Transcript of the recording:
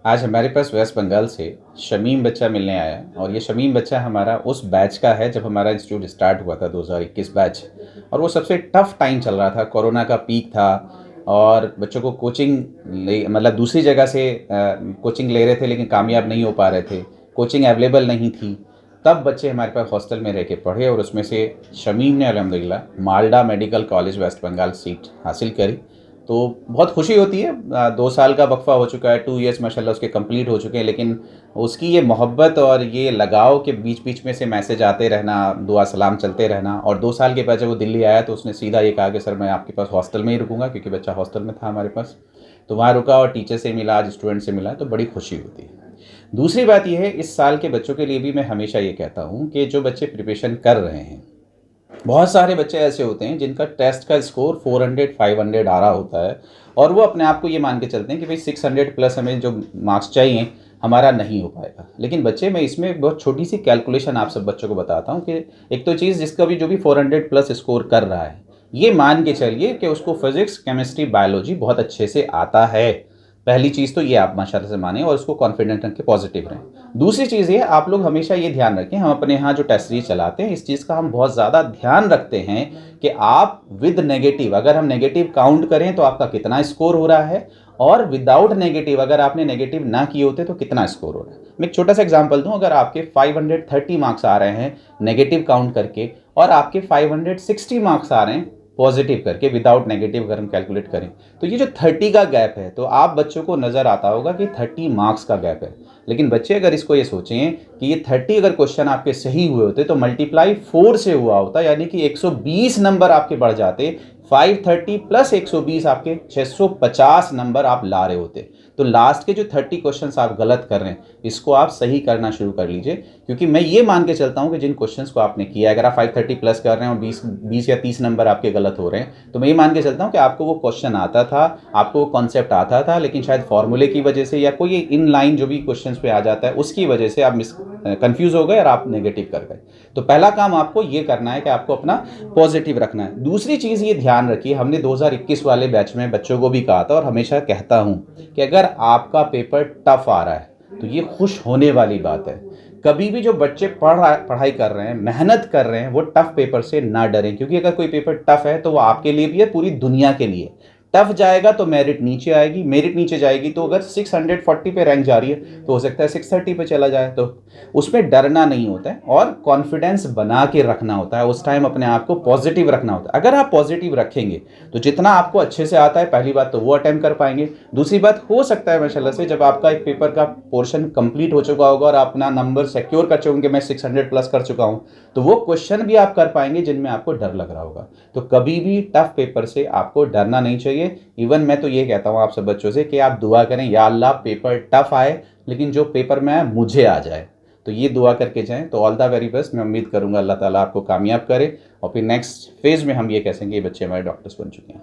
आज हमारे पास वेस्ट बंगाल से शमीम बच्चा मिलने आया है और ये शमीम बच्चा हमारा उस बैच का है जब हमारा इंस्टीट्यूट स्टार्ट हुआ था 2021 बैच। और वो सबसे टफ टाइम चल रहा था, कोरोना का पीक था और बच्चों को कोचिंग ले मतलब दूसरी जगह से कोचिंग ले रहे थे लेकिन कामयाब नहीं हो पा रहे थे, कोचिंग अवेलेबल नहीं थी। तब बच्चे हमारे पास हॉस्टल में रह के पढ़े और उसमें से शमीम ने अल्हम्दुलिल्लाह Malda medical college West Bengal seat हासिल करी। तो बहुत खुशी होती है। 2 साल का वक्फ़ा हो चुका है, 2 ईयर्स माशाल्लाह उसके कंप्लीट हो चुके हैं, लेकिन उसकी ये मोहब्बत और ये लगाव के बीच बीच में से मैसेज आते रहना, दुआ सलाम चलते रहना। और 2 साल के बाद जब वो दिल्ली आया तो उसने सीधा ये कहा कि सर मैं आपके पास हॉस्टल में ही रुकूंगा, क्योंकि बच्चा हॉस्टल में था हमारे पास। तो वहाँ रुका और टीचर से मिला, आज स्टूडेंट से मिला, तो बड़ी खुशी होती है। दूसरी बात यह है, इस साल के बच्चों के लिए भी मैं हमेशा ये कहता हूँ कि जो बच्चे प्रिपरेशन कर रहे हैं, बहुत सारे बच्चे ऐसे होते हैं जिनका टेस्ट का स्कोर 400 500 आ रहा होता है और वो अपने आप को ये मान के चलते हैं कि भाई 600 प्लस हमें जो मार्क्स चाहिए हमारा नहीं हो पाएगा। लेकिन बच्चे, मैं इसमें एक बहुत छोटी सी कैलकुलेशन आप सब बच्चों को बताता हूँ कि एक तो चीज़, जिसका भी जो भी 400 प्लस स्कोर कर रहा है, ये मान के चलिए कि उसको फिजिक्स केमिस्ट्री बायोलॉजी बहुत अच्छे से आता है। पहली चीज़ तो ये आप माशाल्लाह से माने और उसको कॉन्फिडेंट रख के पॉजिटिव रहें। दूसरी चीज़ ये, आप लोग हमेशा ये ध्यान रखें, हम अपने यहाँ जो टेस्ट सीरीज चलाते हैं इस चीज़ का हम बहुत ज़्यादा ध्यान रखते हैं कि आप विद नेगेटिव, अगर हम नेगेटिव काउंट करें तो आपका कितना स्कोर हो रहा है, और विदाउट नेगेटिव अगर आपने नेगेटिव ना किए होते तो कितना स्कोर हो रहा है। मैं एक छोटा सा एग्जांपल दूं, अगर आपके 530 मार्क्स आ रहे हैं नेगेटिव काउंट करके और आपके 560 मार्क्स आ रहे हैं पॉजिटिव करके, विदाउट नेगेटिव अगर हम कैलकुलेट करें, तो ये जो 30 का गैप है, तो आप बच्चों को नज़र आता होगा कि 30 मार्क्स का गैप है। लेकिन बच्चे अगर इसको ये सोचें कि ये 30 अगर क्वेश्चन आपके सही हुए होते तो मल्टीप्लाई 4 से हुआ होता, यानी कि 120 नंबर आपके बढ़ जाते। 530 प्लस 120 आपके 650 नंबर आप ला रहे होते। तो लास्ट के जो 30 क्वेश्चंस आप गलत कर रहे हैं, इसको आप सही करना शुरू कर लीजिए, क्योंकि मैं ये मान के चलता हूं कि जिन क्वेश्चंस को आपने किया, अगर आप 530 प्लस कर रहे हैं और 20 या 30 नंबर आपके गलत हो रहे हैं, तो मैं ये मान के चलता हूं कि आपको वो क्वेश्चन आता था, आपको वो कॉन्सेप्ट आता था, लेकिन शायद फॉर्मूले की वजह से या कोई इन लाइन जो भी क्वेश्चन पे आ जाता है उसकी वजह से आप कंफ्यूज हो गए और आप नेगेटिव कर गए। तो पहला काम आपको ये करना है कि आपको अपना पॉजिटिव रखना है। दूसरी चीज़ ये ध्यान रखिए, हमने 2021 वाले बैच में बच्चों को भी कहा था और हमेशा कहता हूँ कि अगर आपका पेपर टफ आ रहा है तो ये खुश होने वाली बात है। कभी भी जो बच्चे पढ़ाई कर रहे हैं, मेहनत कर रहे हैं, वो टफ पेपर से ना डरें, क्योंकि अगर कोई पेपर टफ है तो वो आपके लिए भी है, पूरी दुनिया के लिए। टफ जाएगा तो मेरिट नीचे आएगी, मेरिट नीचे जाएगी तो अगर 640 पे रैंक जा रही है तो हो सकता है 630 पे चला जाए। तो उसमें डरना नहीं होता है और कॉन्फिडेंस बना के रखना होता है, उस टाइम अपने आप को पॉजिटिव रखना होता है। अगर आप पॉजिटिव रखेंगे तो जितना आपको अच्छे से आता है, पहली बात तो वो अटेम्प्ट कर पाएंगे। दूसरी बात, हो सकता है माशाल्लाह से जब आपका एक पेपर का पोर्शन कंप्लीट हो चुका होगा और आप अपना नंबर सिक्योर कर चुके होंगे, मैं 600 प्लस कर चुका हूँ, तो वो क्वेश्चन भी आप कर पाएंगे जिनमें आपको डर लग रहा होगा। तो कभी भी टफ पेपर से आपको डरना नहीं चाहिए। इवन मैं तो ये कहता हूँ आप सब बच्चों से कि आप दुआ करें, या अल्लाह पेपर टफ आए लेकिन जो पेपर में आए मुझे आ जाए। तो ये दुआ करके जाएं। तो ऑल द वेरी बेस्ट। मैं उम्मीद करूंगा अल्लाह ताला आपको कामयाब करे और फिर नेक्स्ट फेज़ में हम ये कह सकेंगे ये बच्चे हमारे डॉक्टर्स बन चुके हैं।